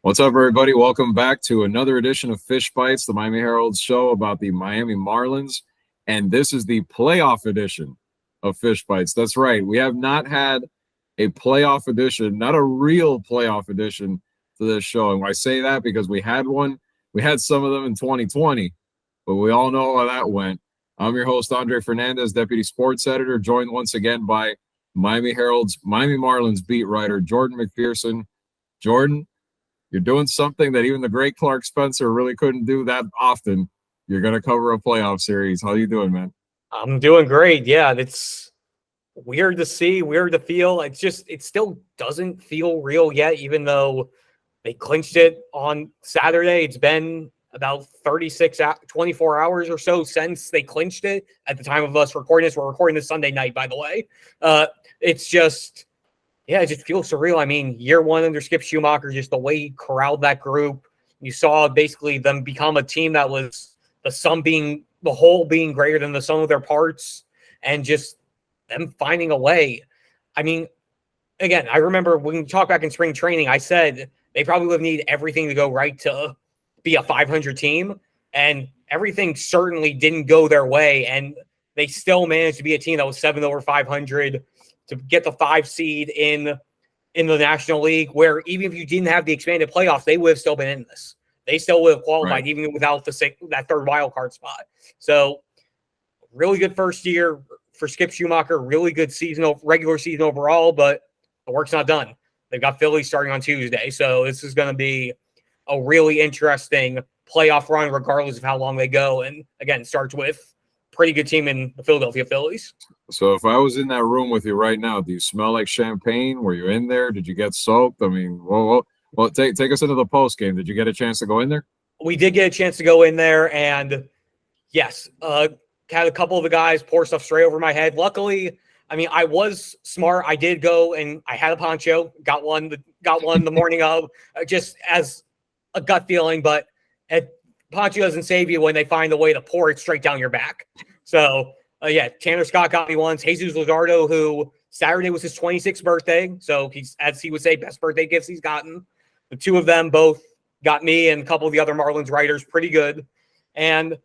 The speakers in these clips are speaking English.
What's up, everybody? Welcome back to another edition of Fish Bites, the Miami Herald show about the Miami Marlins. And this is the playoff edition of Fish Bites. That's right. We have not had a playoff edition, not a real playoff edition to this show. And I say that because we had one. We had some of them in 2020, but we all know how that went. I'm your host, Andre Fernandez, Deputy Sports Editor, joined once again by Miami Herald's Miami Marlins beat writer, Jordan McPherson. Jordan, you're doing something that even the great Clark Spencer really couldn't do that often. You're going to cover a playoff series. How you doing, man? I'm doing great. Yeah, it's weird to see, weird to feel. It still doesn't feel real yet, even though they clinched it on Saturday. It's been about 24 hours or so since they clinched it at the time of us recording this. We're recording this Sunday night, by the way. It's just... Yeah, it just feels surreal. I mean, year one under Skip Schumacher, just the way he corralled that group. You saw basically them become a team that was the whole being greater than the sum of their parts, and just them finding a way. I mean, again, I remember when we talked back in spring training, I said they probably would need everything to go right to be a 500 team, and everything certainly didn't go their way, and they still managed to be a team that was 7 over 500 to get the 5 seed in the National League, where even if you didn't have the expanded playoffs, they would have still been in this. They still would have qualified, right, even without that third wild card spot. So really good first year for Skip Schumacher, really good regular season overall, but the work's not done. They've got Phillies starting on Tuesday, so this is going to be a really interesting playoff run regardless of how long they go. And again, it starts with pretty good team in the Philadelphia Phillies. So if I was in that room with you right now, do you smell like champagne? Were you in there? Did you get soaked? I mean, well, take us into the post game. Did you get a chance to go in there? We did get a chance to go in there, and yes, had a couple of the guys pour stuff straight over my head. Luckily, I mean, I was smart. I did go and I had a poncho, got one the morning of, just as a gut feeling, but poncho doesn't save you when they find a way to pour it straight down your back. So, Tanner Scott got me once. Jesus Luzardo, who Saturday was his 26th birthday. So he's, as he would say, best birthday gifts he's gotten. The two of them both got me and a couple of the other Marlins writers pretty good. And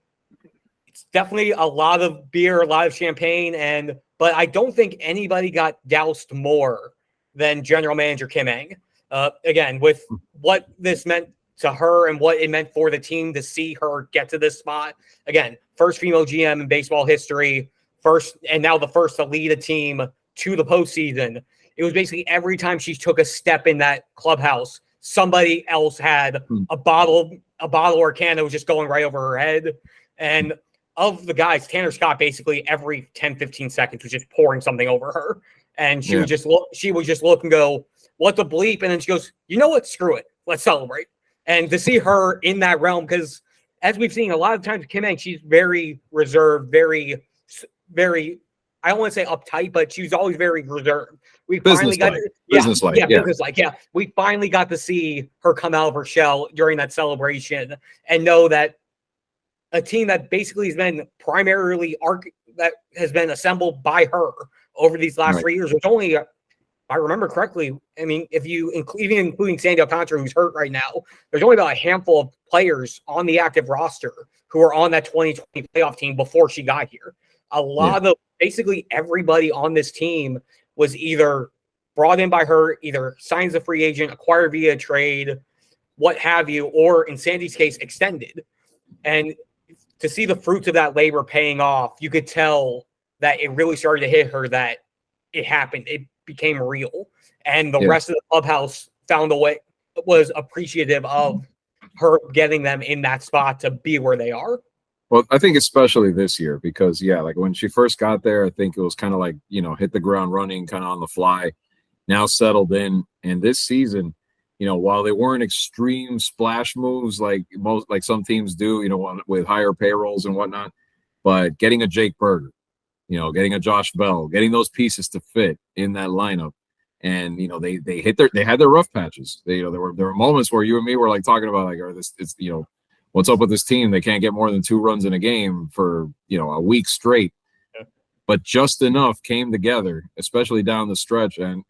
it's definitely a lot of beer, a lot of champagne. But I don't think anybody got doused more than General Manager Kim Ng. Again, with what this meant to her and what it meant for the team to see her get to this spot. Again, first female GM in baseball history, and now the first to lead a team to the postseason. It was basically every time she took a step in that clubhouse, somebody else had a bottle or can that was just going right over her head. And of the guys, Tanner Scott basically every 10, 15 seconds was just pouring something over her. And she would just look and go, what the bleep? And then she goes, you know what? Screw it. Let's celebrate. And to see her in that realm, because as we've seen a lot of times with Kim Ng, she's very reserved, very, very, I don't want to say uptight, but she's always very reserved. We finally got business-like. We finally got to see her come out of her shell during that celebration and know that a team that basically has been primarily that has been assembled by her over these last 3 years, which only, if I remember correctly, I mean, if you even including Sandy Alcantara, who's hurt right now, there's only about a handful of players on the active roster who are on that 2020 playoff team before she got here. A lot of basically everybody on this team was either brought in by her, either signed as a free agent, acquired via trade, what have you, or in Sandy's case, extended. And to see the fruits of that labor paying off, you could tell that it really started to hit her that it happened. It became real. And the rest of the clubhouse found a way, was appreciative of her getting them in that spot to be where they are. Well, I think especially this year because, like when she first got there, I think it was kind of like, hit the ground running kind of on the fly, now settled in. And this season, while they weren't extreme splash moves like some teams do, with higher payrolls and whatnot, but getting a Jake Berger, getting a Josh Bell, getting those pieces to fit in that lineup. And, they had their rough patches. There were moments where you and me were like talking about what's up with this team? They can't get more than 2 runs in a game for, a week straight. Yeah. But just enough came together, especially down the stretch. And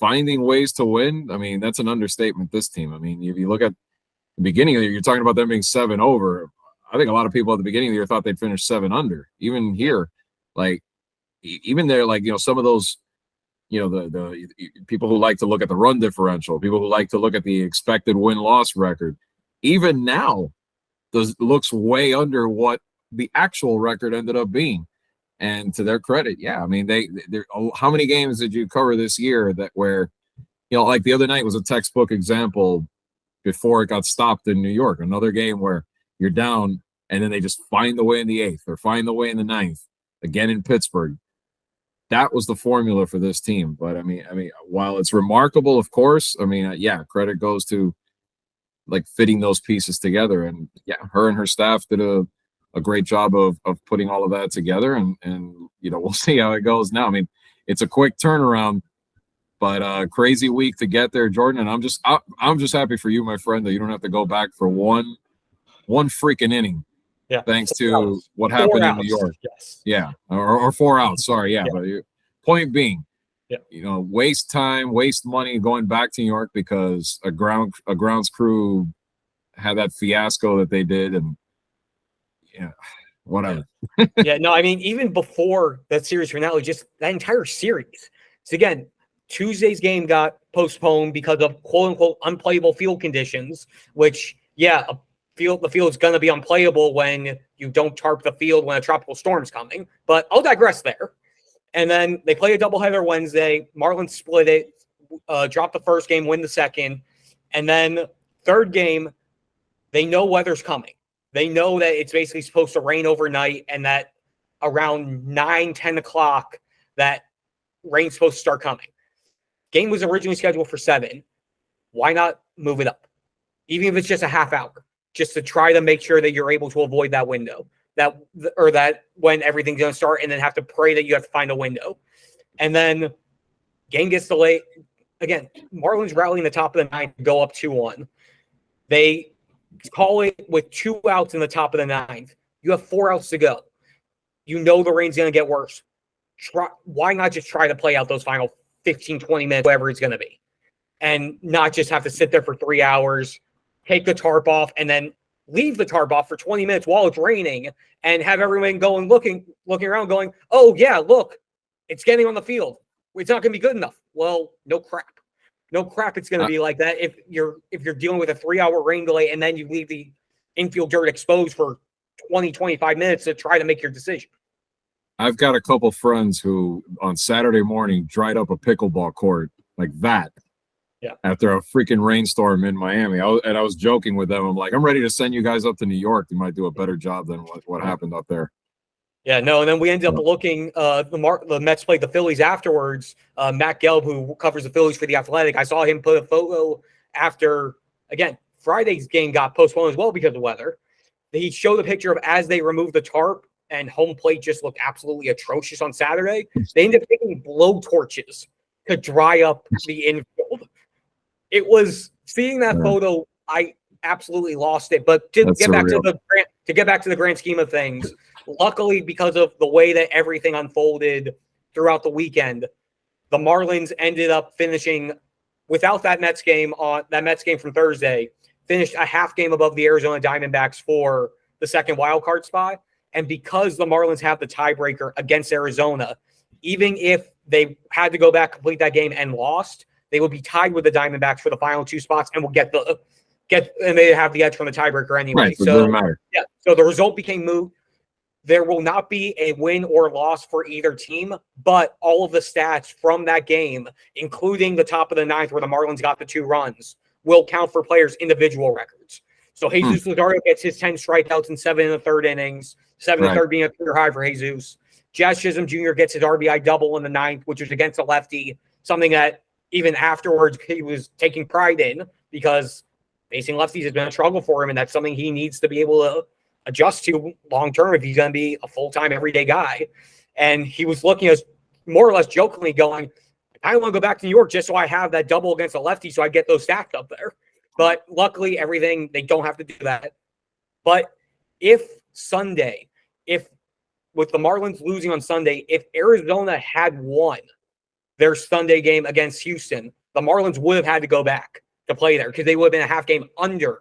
finding ways to win, I mean, that's an understatement, this team. I mean, if you look at the beginning of the year, you're talking about them being 7 over. I think a lot of people at the beginning of the year thought they'd finish 7 under. Even here, like, even there, like, some of those, the people who like to look at the run differential, people who like to look at the expected win-loss record, even now, looks way under what the actual record ended up being. And to their credit, yeah, I mean, they're how many games did you cover this year that where, like the other night was a textbook example before it got stopped in New York, another game where you're down and then they just find the way in the 8th or find the way in the 9th, again in Pittsburgh. That was the formula for this team. But I mean, while it's remarkable, of course, I mean, yeah, credit goes to like fitting those pieces together. And yeah, her and her staff did a great job of putting all of that together, and we'll see how it goes now. I mean, it's a quick turnaround, but crazy week to get there, Jordan. And I'm just happy for you, my friend, that you don't have to go back for one freaking inning. Yeah, thanks to what happened in New York. Yes. Yeah, or 4 outs. Sorry, yeah. But point being, yeah, waste time, waste money going back to New York because a grounds crew had that fiasco that they did, and whatever. Yeah, no, I mean, even before that series finale, just that entire series. So again, Tuesday's game got postponed because of quote unquote unplayable field conditions, which the field is going to be unplayable when you don't tarp the field when a tropical storm's coming. But I'll digress there. And then they play a doubleheader Wednesday. Marlins split it, drop the first game, win the second. And then third game, they know weather's coming. They know that it's basically supposed to rain overnight and that around 9, 10 o'clock, that rain's supposed to start coming. Game was originally scheduled for 7. Why not move it up? Even if it's just a half hour, just to try to make sure that you're able to avoid that window, that when everything's going to start, and then have to pray that you have to find a window. And then game gets delayed. Again, Marlins rallying the top of the 9th to go up 2-1. They call it with 2 outs in the top of the 9th. You have 4 outs to go. You know the rain's going to get worse. Why not just try to play out those final 15, 20 minutes, whatever it's going to be, and not just have to sit there for 3 hours, take the tarp off, and then leave the tarp off for 20 minutes while it's raining and have everyone going, looking around going, oh, yeah, look, it's getting on the field. It's not going to be good enough. Well, no crap. No crap, it's going to be like that if you're dealing with a 3-hour rain delay and then you leave the infield dirt exposed for 20, 25 minutes to try to make your decision. I've got a couple friends who on Saturday morning dried up a pickleball court like that. Yeah. After a freaking rainstorm in Miami. I was joking with them. I'm like, I'm ready to send you guys up to New York. You might do a better job than what happened up there. Yeah, no, and then we ended up looking, the Mets played the Phillies afterwards. Matt Gelb, who covers the Phillies for The Athletic, I saw him put a photo after, again, Friday's game got postponed as well because of weather. He showed a picture of as they removed the tarp, and home plate just looked absolutely atrocious on Saturday. They ended up taking blow torches to dry up the infield. It was, seeing that photo, I absolutely lost it. But to get back to the grand scheme of things, luckily, because of the way that everything unfolded throughout the weekend, the Marlins ended up finishing without that Mets game from Thursday, finished a half game above the Arizona Diamondbacks for the second wild card spot. And because the Marlins have the tiebreaker against Arizona, even if they had to go back, complete that game and lost, they would be tied with the Diamondbacks for the final 2 spots and will get and they have the edge from the tiebreaker anyway. Right, so it doesn't matter. Yeah. So the result became moot. There will not be a win or loss for either team, but all of the stats from that game, including the top of the 9th where the Marlins got the 2 runs, will count for players' individual records. So Jesus Luzardo gets his 10 strikeouts in 7 1/3 innings, 7 1/3 being a career high for Jesus. Jazz Chisholm Jr. gets his RBI double in the 9th, which was against a lefty, something that even afterwards he was taking pride in because facing lefties has been a struggle for him, and that's something he needs to be able to adjust to long term if he's going to be a full-time everyday guy. And he was looking at us more or less jokingly going, I want to go back to New York just so I have that double against a lefty so I get those stacked up there. But luckily, they don't have to do that. But if with the Marlins losing on Sunday, if Arizona had won, their Sunday game against Houston, the Marlins would have had to go back to play there because they would have been a half game under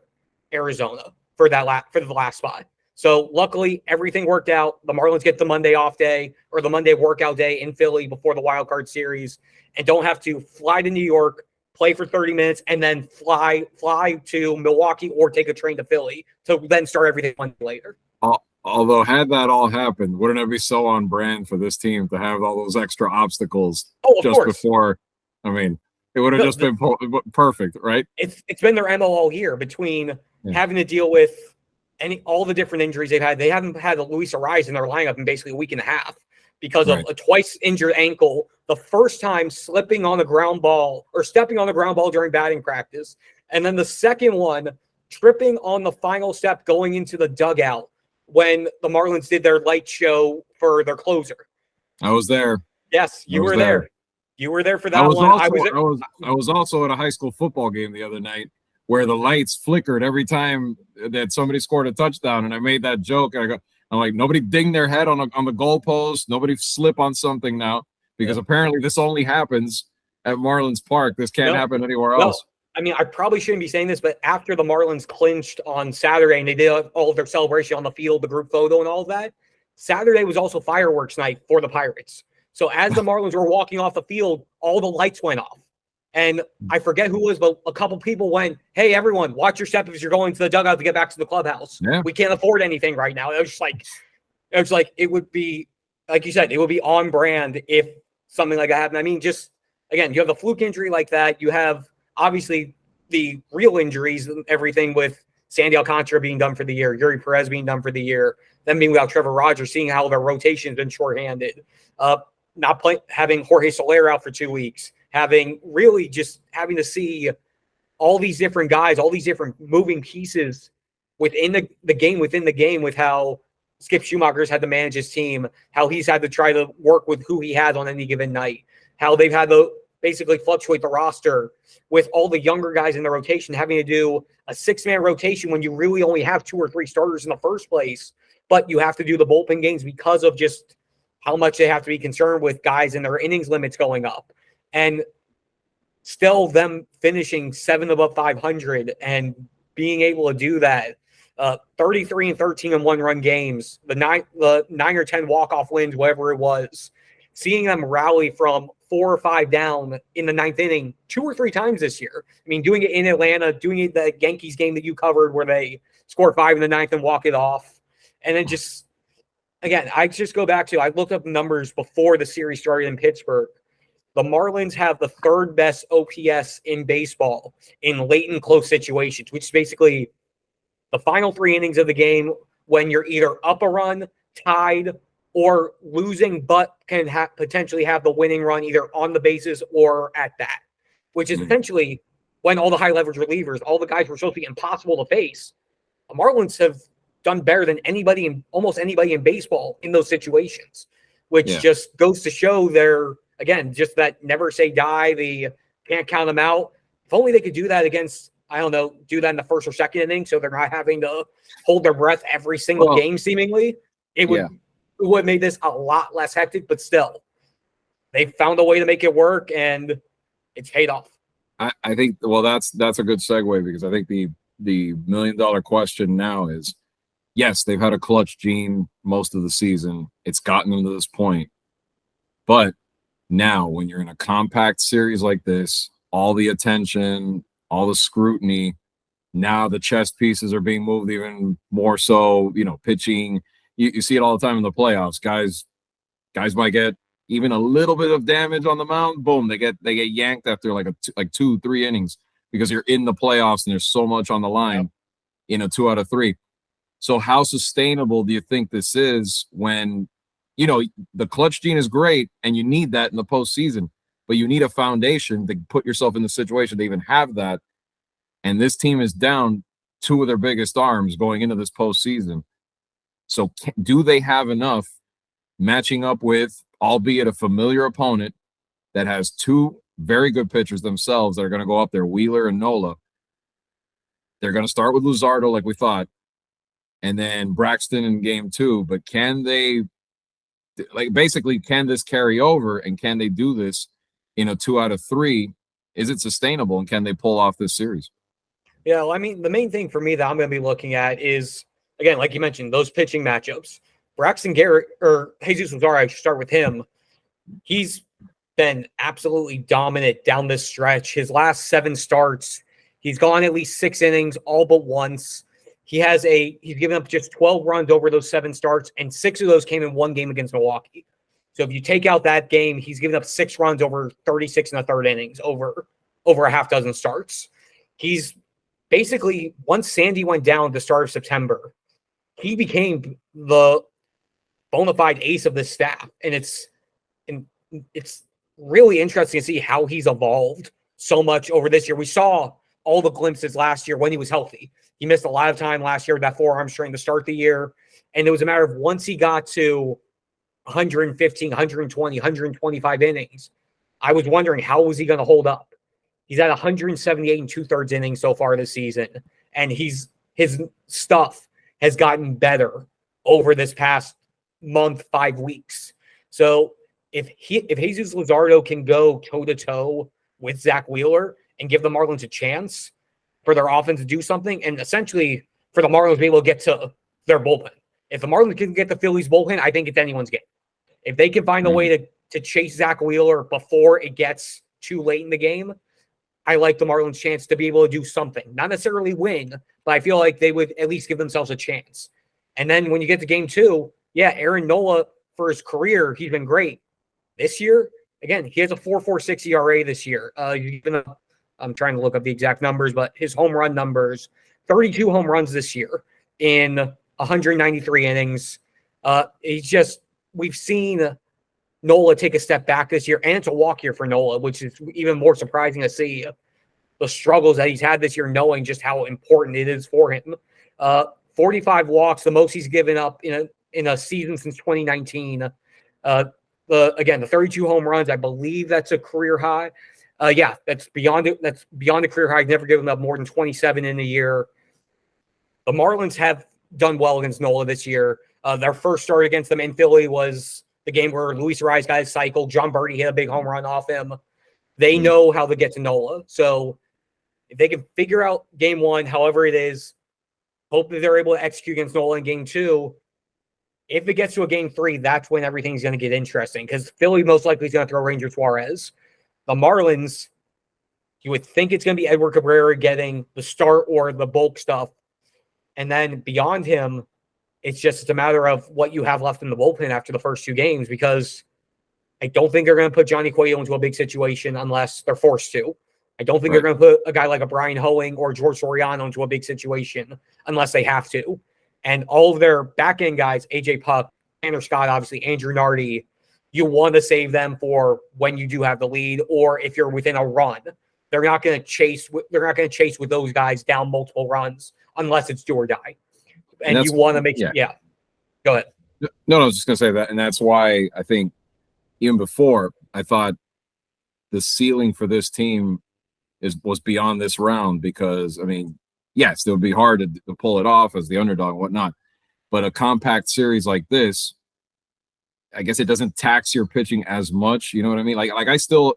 Arizona for the last spot. So luckily, everything worked out. The Marlins get the Monday off day or the Monday workout day in Philly before the wild card series and don't have to fly to New York, play for 30 minutes, and then fly to Milwaukee or take a train to Philly to then start everything one day later. Although, had that all happened, wouldn't it be so on brand for this team to have all those extra obstacles just before? I mean, it would have just been perfect, right? It's been their MO all year between having to deal with all the different injuries they've had. They haven't had Luis Ariz in their lineup in basically a week and a half because of a twice injured ankle. The first time slipping on the ground ball or stepping on the ground ball during batting practice. And then the second one, tripping on the final step going into the dugout when the Marlins did their light show for their closer. I was there. Yes, you were there. You were there for that one. I was also at a high school football game the other night where the lights flickered every time that somebody scored a touchdown, and I made that joke. I'm like, nobody ding their head on the goalpost. Nobody slip on something now because apparently this only happens at Marlins Park. This can't happen anywhere else. I mean, I probably shouldn't be saying this, but after the Marlins clinched on Saturday and they did all of their celebration on the field, the group photo and all of that, Saturday was also fireworks night for the Pirates. So as the Marlins were walking off the field, all the lights went off. And I forget who it was, but a couple people went, "Hey, everyone, watch your step if you're going to the dugout to get back to the clubhouse. Yeah. We can't afford anything right now." It was like it would be, like you said, it would be on brand if something like that happened. I mean, just, again, you have a fluke injury like that. You have, obviously, the real injuries and everything with Sandy Alcantara being done for the year, Yuri Perez being done for the year, them being without Trevor Rogers, seeing how their rotation has been shorthanded, having Jorge Soler out for 2 weeks, having to see all these different guys, all these different moving pieces within the game with how Skip Schumacher's had to manage his team, how he's had to try to work with who he has on any given night, how they've had to basically fluctuate the roster with all the younger guys in the rotation, having to do a 6-man rotation when you really only have 2 or 3 starters in the first place, but you have to do the bullpen games because of just how much they have to be concerned with guys and their innings limits going up. And still them finishing 7 above 500 and being able to do that, 33 and 13 in 1-run games, the 9 or 10 walk-off wins, whatever it was, seeing them rally from 4 or 5 down in the 9th inning 2 or 3 times this year. I mean, doing it in Atlanta, doing it the Yankees game that you covered where they scored 5 in the 9th and walk it off. And then just, again, I just go back to, I looked up numbers before the series started in Pittsburgh. The Marlins have the 3rd best OPS in baseball in late and close situations, which is basically the final 3 innings of the game when you're either up a run, tied, or losing, but can potentially have the winning run either on the bases or at that, which is essentially when all the high leverage relievers, all the guys were supposed to be impossible to face. The Marlins have done better than almost anybody in baseball in those situations, which just goes to show again, just that never say die. They can't count them out. If only they could do that against, do that in the 1st or 2nd inning so they're not having to hold their breath every single game seemingly. It would have made this a lot less hectic, but still, they found a way to make it work, and it's paid off. I think, that's a good segue because I think the $1 million question now is, yes, they've had a clutch gene most of the season. It's gotten them to this point. But now when you're in a compact series like this, all the attention, all the scrutiny, now the chess pieces are being moved even more so, pitching. You see it all the time in the playoffs. Guys might get even a little bit of damage on the mound. Boom, they get yanked after like 2-3 innings because you're in the playoffs and there's so much on the line in a 2 out of 3. So how sustainable do you think this is when, the clutch gene is great and you need that in the postseason, but you need a foundation to put yourself in the situation to even have that. And this team is down 2 of their biggest arms going into this postseason. So do they have enough matching up with, albeit a familiar opponent that has 2 very good pitchers themselves that are going to go up there, Wheeler and Nola. They're going to start with Luzardo like we thought, and then Braxton in game 2. But can they, can this carry over, and can they do this in a 2 out of 3, is it sustainable, and can they pull off this series? Yeah, well, I mean, the main thing for me that I'm going to be looking at is, again, like you mentioned, those pitching matchups. Braxton Garrett, or Jesus Luzardo, I should start with him. He's been absolutely dominant down this stretch. His last 7 starts, he's gone at least 6 innings, all but once. He's given up just 12 runs over those 7 starts, and 6 of those came in one game against Milwaukee. So if you take out that game, he's given up 6 runs over 36 and a third innings over a half dozen starts. He's basically, once Sandy went down at the start of September, he became the bona fide ace of the staff. And it's really interesting to see how he's evolved so much over this year. We saw all the glimpses last year when he was healthy. He missed a lot of time last year with that forearm strain to start the year. And it was a matter of once he got to 115, 120, 125 innings, I was wondering how was he going to hold up. He's at 178 and 2/3 innings so far this season. And his stuff has gotten better over this past month, 5 weeks. So if Jesus Luzardo can go toe-to-toe with Zach Wheeler and give the Marlins a chance for their offense to do something, and essentially for the Marlins to be able to get to their bullpen. If the Marlins can get the Phillies bullpen, I think it's anyone's game. If they can find a way to chase Zach Wheeler before it gets too late in the game, I like the Marlins' chance to be able to do something. Not necessarily win, but I feel like they would at least give themselves a chance. And then when you get to game 2, yeah, Aaron Nola, for his career, he's been great. This year, again, he has a 4.46 ERA this year. I'm trying to look up the exact numbers, but his home run numbers, 32 home runs this year in 193 innings. We've seen Nola take a step back this year, and it's a walk year for Nola, which is even more surprising to see the struggles that he's had this year, knowing just how important it is for him. 45 walks, the most he's given up in a season since 2019. The 32 home runs, I believe that's a career high. That's beyond it. That's beyond the career high. He's never given up more than 27 in a year. The Marlins have done well against Nola this year. Their first start against them in Philly was the game where Luis Ariz got his cycle. John Birdie hit a big home run off him. They know how to get to Nola. So if they can figure out game 1, however it is, hopefully they're able to execute against Nola in game 2. If it gets to a game 3, that's when everything's going to get interesting, because Philly most likely is going to throw Ranger Suarez. The Marlins, you would think it's going to be Edward Cabrera getting the start or the bulk stuff. And then beyond him, it's a matter of what you have left in the bullpen after the first 2 games, because I don't think they're going to put Johnny Cueto into a big situation unless they're forced to. I don't think they're going to put a guy like a Brian Hoeing or George Soriano into a big situation unless they have to. And all of their back-end guys, AJ Puck, Tanner Scott, obviously, Andrew Nardi, you want to save them for when you do have the lead, or if you're within a run. They're not going to chase with those guys down multiple runs unless it's do or die. And you want to make sure. Yeah. Go ahead. No, I was just going to say that. And that's why I think even before, I thought the ceiling for this team was beyond this round, because, I mean, yes, it would be hard to pull it off as the underdog and whatnot. But a compact series like this, I guess it doesn't tax your pitching as much. You know what I mean? Like I still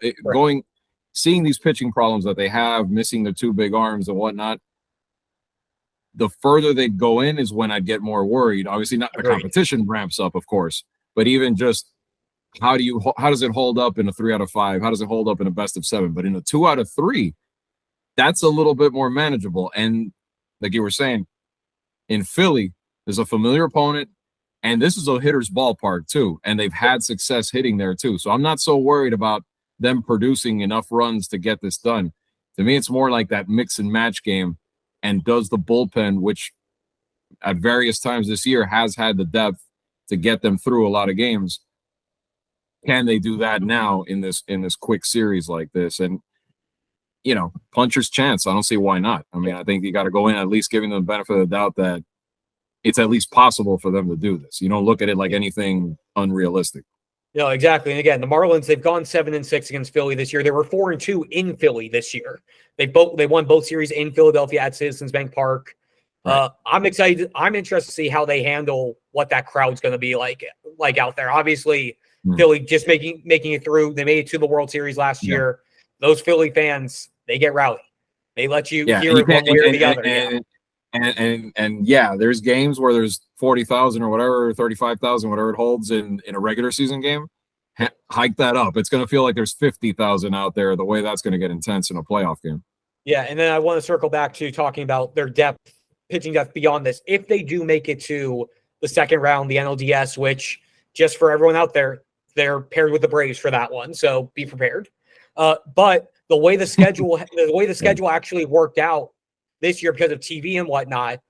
seeing these pitching problems that they have, missing their 2 big arms and whatnot. The further they go in is when I'd get more worried. Obviously, not the competition ramps up, of course, but even just how does it hold up in a 3 out of 5? How does it hold up in a best of 7? But in a 2 out of 3, that's a little bit more manageable. And like you were saying, in Philly, there's a familiar opponent, and this is a hitter's ballpark too, and they've had success hitting there too. So I'm not so worried about them producing enough runs to get this done. To me, it's more like that mix and match game. And does the bullpen, which at various times this year has had the depth to get them through a lot of games, can they do that now in this quick series like this? And, puncher's chance. I don't see why not. I mean, I think you got to go in at least giving them the benefit of the doubt that it's at least possible for them to do this. You don't look at it like anything unrealistic. No, exactly. And again, the Marlins, they've gone 7-6 against Philly this year. They were 4-2 in Philly this year. They won both series in Philadelphia at Citizens Bank Park. Right. I'm excited. I'm interested to see how they handle what that crowd's going to be like out there. Obviously, Philly just making it through. They made it to the World Series last year. Those Philly fans, they get rowdy. They let you hear it one way or the other. And there's games where there's 40,000 or whatever, 35,000, whatever it holds in a regular season game. Hike that up. It's going to feel like there's 50,000 out there. The way that's going to get intense in a playoff game. Yeah, and then I want to circle back to talking about their pitching depth beyond this. If they do make it to the second round, the NLDS, which just for everyone out there, they're paired with the Braves for that one, so be prepared. But the way the schedule actually worked out this year because of TV and whatnot,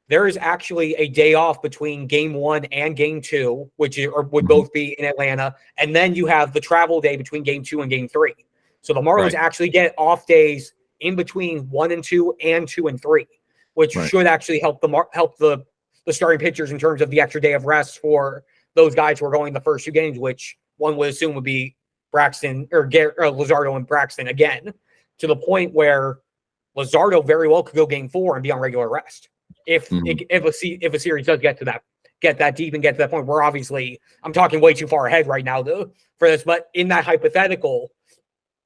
there is actually a day off between game 1 and game 2, which would both be in Atlanta, and then you have the travel day between game 2 and game 3. So the Marlins actually get off days in between 1 and 2 and 2 and 3, which should actually help the starting pitchers in terms of the extra day of rest for those guys who are going the first 2 games, which one would assume would be Braxton or Luzardo and Braxton again, to the point where Luzardo very well could go game 4 and be on regular rest if a series does get that deep and get to that point. Where obviously I'm talking way too far ahead right now though for this, but in that hypothetical,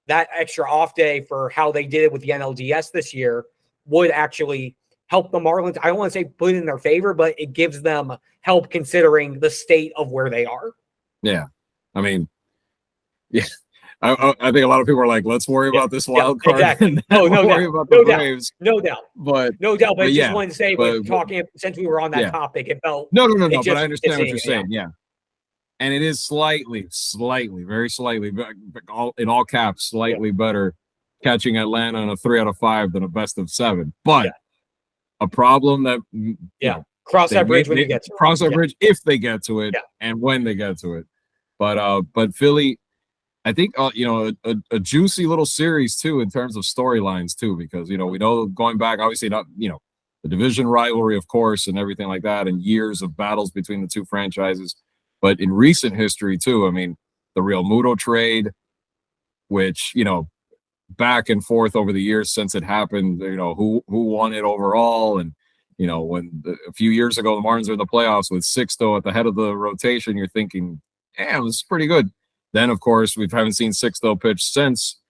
that extra off day for how they did it with the NLDS this year would actually help the Marlins. I don't want to say put it in their favor, but it gives them help considering the state of where they are. Yeah. I mean, yeah. I think a lot of people are like, let's worry about this wild card. Exactly. Worry about the Braves. No doubt. But just wanted to say, talking since we were on that topic, it felt no. But I understand what you're saying. Yeah. And it is slightly, very slightly, in all caps, slightly better catching Atlanta in a 3 out of 5 than a best of 7. But a problem that cross that bridge when you get to it. Cross that bridge if they get to it and when they get to it. But Philly, I think a juicy little series too in terms of storylines too, because we know going back, obviously not the division rivalry, of course, and everything like that, and years of battles between the two franchises. But in recent history, too, I mean, the Real Muto trade, which, back and forth over the years since it happened, who won it overall. And, when a few years ago, the Marlins were in the playoffs with Sixto at the head of the rotation, you're thinking, it was pretty good. Then, of course, we haven't seen Sixto pitch since,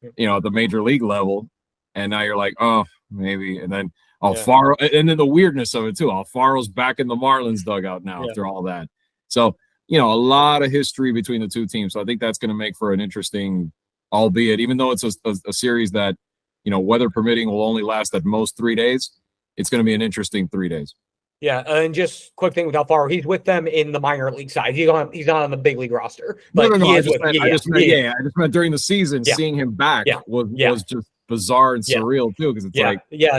at the major league level. And now you're like, oh, maybe. And then Alfaro, and then the weirdness of it, too. Alfaro's back in the Marlins dugout now after all that. So, a lot of history between the two teams. So I think that's going to make for an interesting, albeit, even though it's a series that, weather permitting will only last at most 3 days, it's going to be an interesting 3 days. Yeah, and just quick thing with Alfaro, he's with them in the minor league side. He's not on the big league roster. But no. I just meant during the season, seeing him back was just bizarre and surreal too, because it's like but you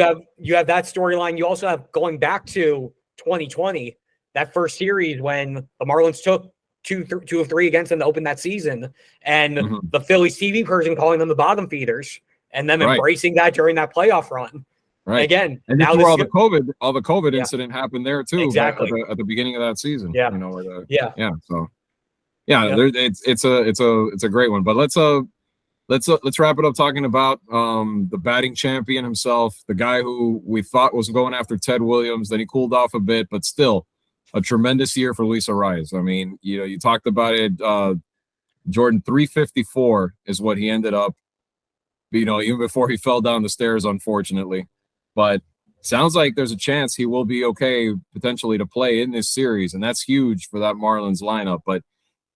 have that storyline. You also have going back to 2020. That first series when the Marlins took 2 of 3 against them to open that season, and the Phillies TV person calling them the bottom feeders, and them embracing that during that playoff run. Right. Again, and now all the COVID incident happened there too. Exactly. At the beginning of that season. Yeah. So it's a great one. But let's wrap it up talking about the batting champion himself, the guy who we thought was going after Ted Williams. Then he cooled off a bit, but still a tremendous year for Luis Arraez. I mean, you talked about it. Jordan, 354 is what he ended up, even before he fell down the stairs, unfortunately. But sounds like there's a chance he will be okay potentially to play in this series, and that's huge for that Marlins lineup. But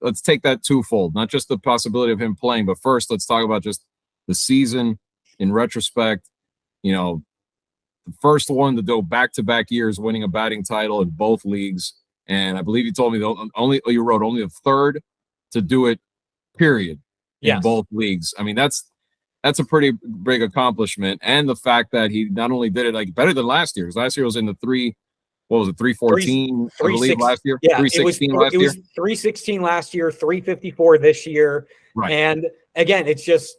let's take that twofold, not just the possibility of him playing, but first let's talk about just the season in retrospect. The first one to go back-to-back years winning a batting title in both leagues, and I believe you told me only the third to do it, period, in both leagues. I mean, that's a pretty big accomplishment, and the fact that he not only did it like better than last year, because last year was in the 314, I believe, last year. Yeah, 316 last year. It was 316 last year, 354 this year. Right. And again, it's just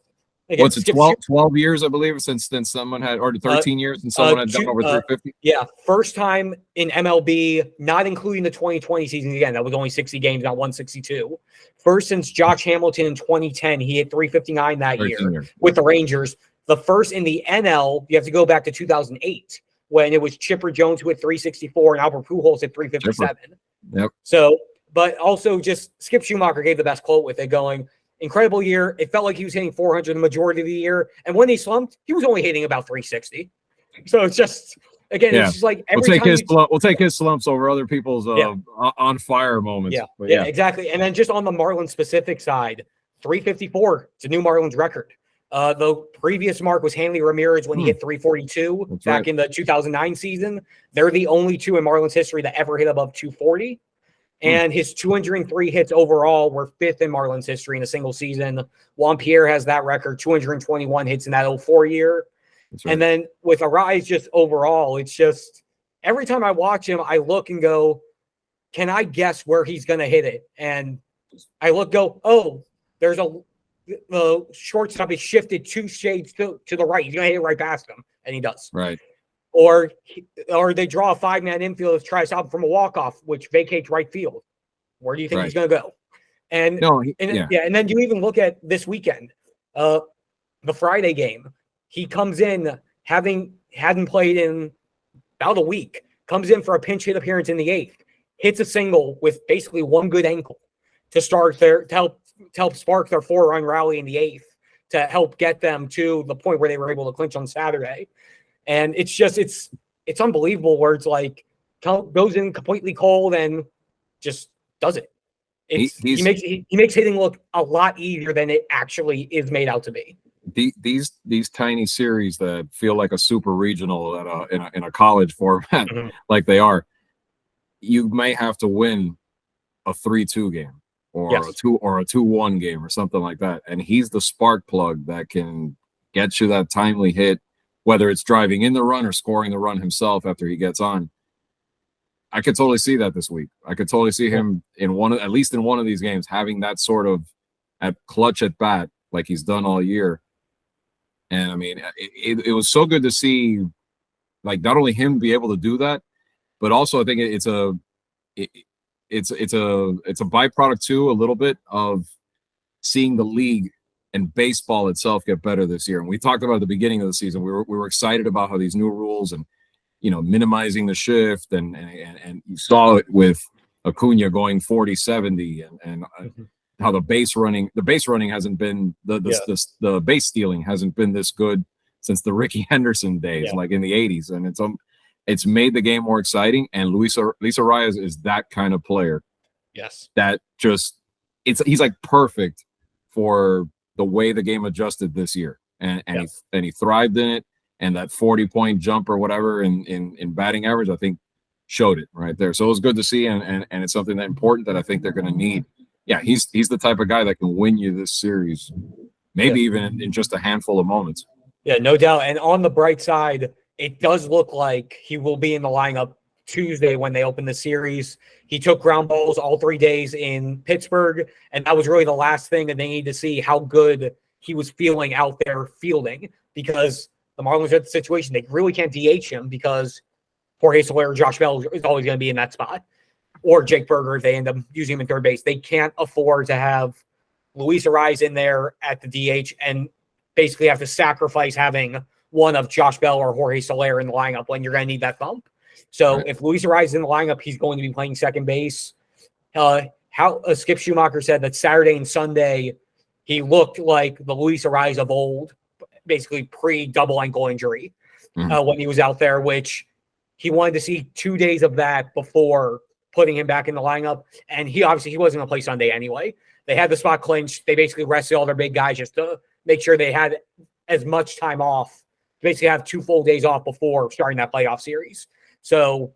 what's it, 12 years, I believe, since someone had, or 13 years since someone had done over 350? Yeah, first time in MLB, not including the 2020 season. Again, that was only 60 games, not 162. First since Josh Hamilton in 2010, he hit 359 that year with the Rangers. The first in the NL, you have to go back to 2008, when it was Chipper Jones who hit 364 and Albert Pujols hit 357. Yep. So But also just Skip Schumacher gave the best quote with it going, incredible year. It felt like he was hitting 400 the majority of the year. And when he slumped, he was only hitting about 360. So it's just, again, it's just like we'll take his slumps over other people's on fire moments. Yeah, exactly. And then just on the Marlins specific side, 354. It's a new Marlins record. The previous mark was Hanley Ramirez when he hit 342 back in the 2009 season. They're the only two in Marlins history that ever hit above 240. And his 203 hits overall were fifth in Marlins history in a single season. Juan Pierre has that record, 221 hits in that 04 year. Right. And then with Arise, just overall, it's just every time I watch him, I look and go, can I guess where he's going to hit it? And I there's the shortstop is shifted 2 shades to the right. He's going to hit it right past him, and he does. Right. Or they draw a 5-man infield to try to stop him from a walk-off, which vacates right field. Where do you think he's going to go? And then you even look at this weekend, the Friday game. He comes in hadn't played in about a week. Comes in for a pinch hit appearance in the 8th. Hits a single with basically one good ankle to start to help spark their 4-run rally in the 8th to help get them to the point where they were able to clinch on Saturday. And it's just it's unbelievable where it's like goes in completely cold and just does it. He makes hitting look a lot easier than it actually is made out to be. These tiny series that feel like a super regional in a college format, like they are, you may have to win a 3-2 game or a 2-1 game or something like that. And he's the spark plug that can get you that timely hit, whether it's driving in the run or scoring the run himself after he gets on. I could totally see that this week. I could totally see him at least in one of these games, having that sort of clutch at bat like he's done all year. And I mean, it was so good to see, like, not only him be able to do that, but also I think it's a byproduct too, a little bit of seeing the league and baseball itself get better this year. And we talked about at the beginning of the season, we were excited about how these new rules and, minimizing the shift and you saw it with Acuna going 40-70 and how the base running hasn't been the base stealing hasn't been this good since the Ricky Henderson days, like in the 80s. And it's made the game more exciting. And Luis Arias is that kind of player. Yes. That just he's like perfect for the way the game adjusted this year. And he thrived in it. And that 40-point jump or whatever in batting average, I think showed it right there. So it was good to see, and it's something that important that I think they're going to need. Yeah, he's the type of guy that can win you this series, maybe even in just a handful of moments. Yeah, no doubt. And on the bright side, it does look like he will be in the lineup Tuesday when they open the series. He took ground balls all 3 days in Pittsburgh, and that was really the last thing that they need to see how good he was feeling out there fielding, because the Marlins are at the situation they really can't DH him because Jorge Soler or Josh Bell is always going to be in that spot, or Jake Berger if they end up using him in third base. They can't afford to have Luis Arias in there at the DH and basically have to sacrifice having one of Josh Bell or Jorge Soler in the lineup when you're going to need that thump. So if Luis Arias is in the lineup, he's going to be playing second base. Skip Schumacher said that Saturday and Sunday he looked like the Luis Arias of old, basically pre-double ankle injury when he was out there, which he wanted to see 2 days of that before putting him back in the lineup. And he wasn't going to play Sunday anyway. They had the spot clinched. They basically rested all their big guys just to make sure they had as much time off, basically have 2 full days off before starting that playoff series. So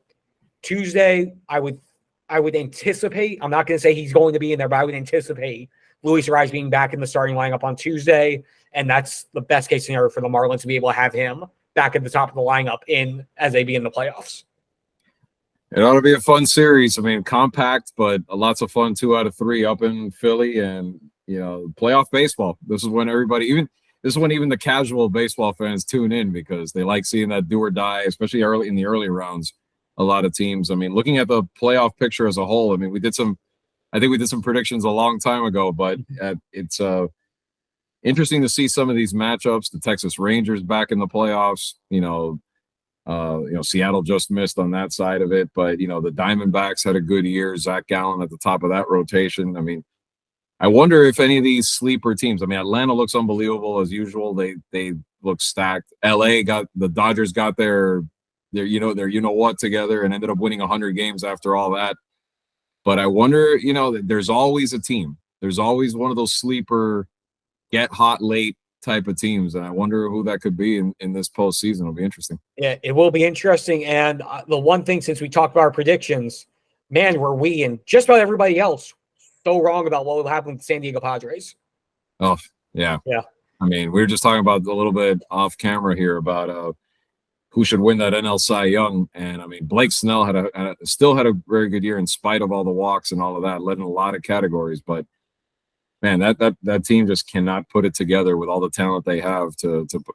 Tuesday, I would anticipate, I'm not going to say he's going to be in there, but I would anticipate Luis Arias being back in the starting lineup on Tuesday. And that's the best case scenario for the Marlins to be able to have him back at the top of the lineup as they begin the playoffs. It ought to be a fun series. I mean, compact, but lots of fun. 2 out of 3 up in Philly, and playoff baseball. This is when even the casual baseball fans tune in because they like seeing that do or die, especially in the early rounds. A lot of teams. I mean, looking at the playoff picture as a whole, I mean, I think we did some predictions a long time ago, but it's interesting to see some of these matchups. The Texas Rangers back in the playoffs, Seattle just missed on that side of it, but the Diamondbacks had a good year. Zach Gallen at the top of that rotation. I mean, I wonder if any of these sleeper teams. I mean, Atlanta looks unbelievable as usual. They look stacked. The Dodgers got their what together and ended up winning 100 games after all that. But I wonder, there's always a team. There's always one of those sleeper get hot late type of teams, and I wonder who that could be in this postseason. It'll be interesting. Yeah, it will be interesting. And the one thing, since we talked about our predictions, man, were we and just about everybody else so wrong about what will happen with the San Diego Padres. Oh, yeah. Yeah. I mean, we were just talking about a little bit off camera here about who should win that NL Cy Young. And I mean, Blake Snell still had a very good year in spite of all the walks and all of that, led in a lot of categories. But man, that team just cannot put it together with all the talent they have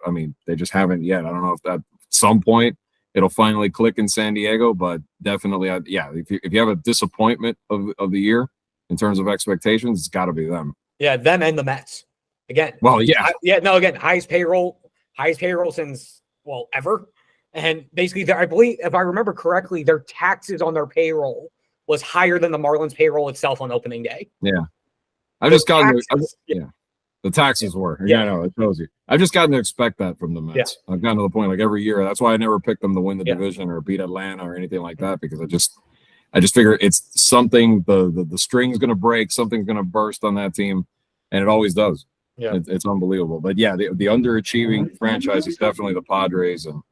I mean, they just haven't yet. I don't know if at some point it'll finally click in San Diego, but definitely, if you have a disappointment of the year in terms of expectations, it's got to be them. Yeah, them and the Mets. Again. Well, yeah. Again, highest payroll since, ever. And basically, I believe, if I remember correctly, their taxes on their payroll was higher than the Marlins payroll itself on opening day. Yeah. The taxes were. Yeah, I know. It tells you. I've just gotten to expect that from the Mets. Yeah. I've gotten to the point, like, every year. That's why I never picked them to win the division or beat Atlanta or anything like that, because I just figure it's something, the string's going to break, something's going to burst on that team, and it always does. Yeah. It's unbelievable. But, yeah, the underachieving franchise is definitely the Padres, and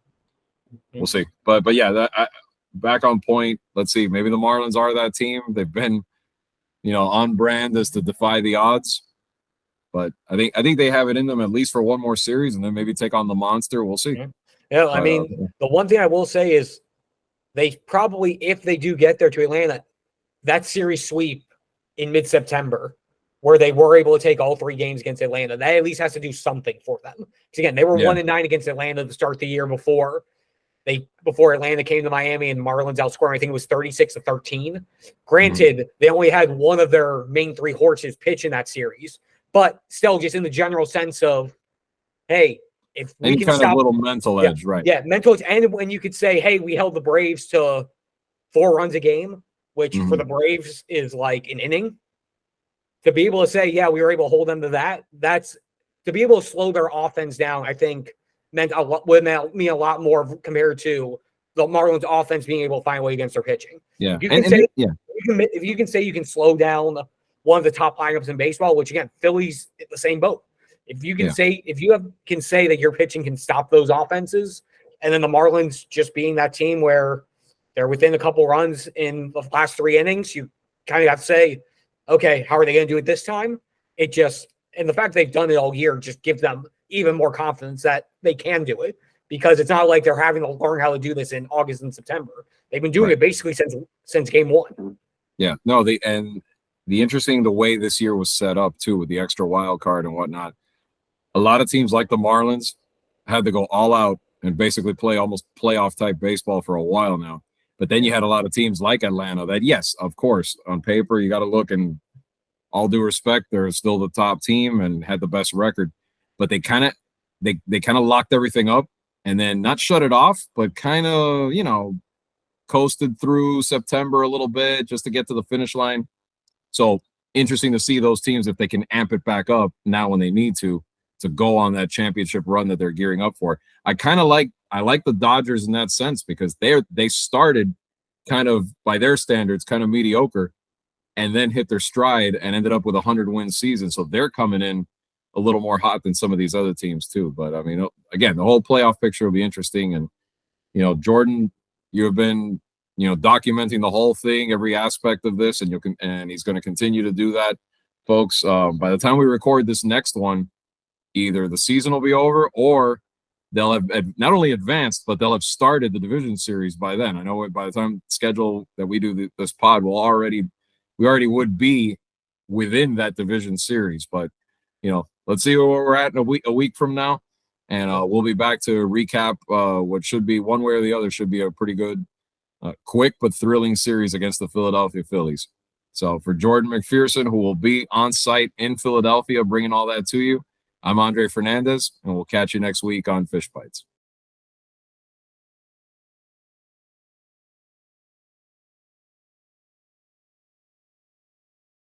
we'll see. But back on point, let's see. Maybe the Marlins are that team. They've been, on brand as to defy the odds. But I think they have it in them at least for one more series, and then maybe take on the monster. We'll see. Yeah, I mean, the one thing I will say is they probably, if they do get there to Atlanta, that series sweep in mid-September, where they were able to take all 3 games against Atlanta, that at least has to do something for them. Because again, they were 1-9 against Atlanta to start the year before Atlanta came to Miami, and Marlins outscoring, I think it was 36-13. Granted, they only had one of their main 3 horses pitch in that series, but still, just in the general sense of, hey, if we can stop, of little mental edge, right? Yeah, mental edge. And when you could say, hey, we held the Braves to 4 runs a game, which for the Braves is like an inning. To be able to say, yeah, we were able to hold them to that, that's to be able to slow their offense down, I think meant would mean a lot more compared to the Marlins offense being able to find a way against their pitching. Yeah. If you can say you can slow down one of the top lineups in baseball, which again, Phillies in the same boat. If you can say that your pitching can stop those offenses, and then the Marlins just being that team where they're within a couple runs in the last 3 innings, you kind of have to say, okay, how are they going to do it this time? And the fact they've done it all year just gives them even more confidence that they can do it, because it's not like they're having to learn how to do this in August and September. They've been doing it basically since game 1. Yeah, no, the way this year was set up too, with the extra wild card and whatnot. A lot of teams like the Marlins had to go all out and basically play almost playoff type baseball for a while now. But then you had a lot of teams like Atlanta that, yes, of course, on paper, you got to look, and all due respect, they're still the top team and had the best record. But they kind of locked everything up, and then not shut it off, but kind of, coasted through September a little bit just to get to the finish line. So interesting to see those teams, if they can amp it back up now when they need to go on that championship run that they're gearing up for. I like the Dodgers in that sense, because they started kind of, by their standards, kind of mediocre, and then hit their stride and ended up with 100-win season. So they're coming in a little more hot than some of these other teams too. But I mean, again, the whole playoff picture will be interesting. And, Jordan, you have been, documenting the whole thing, every aspect of this, and he's going to continue to do that, folks. By the time we record this next one, either the season will be over, or they'll have not only advanced, but they'll have started the division series by then. I know by the time schedule that we do this pod, we already would be within that division series. But, let's see where we're at in a week from now. And we'll be back to recap what should be, one way or the other, should be a pretty good, quick but thrilling series against the Philadelphia Phillies. So for Jordan McPherson, who will be on site in Philadelphia, bringing all that to you, I'm Andre Fernandez, and we'll catch you next week on Fish Bites.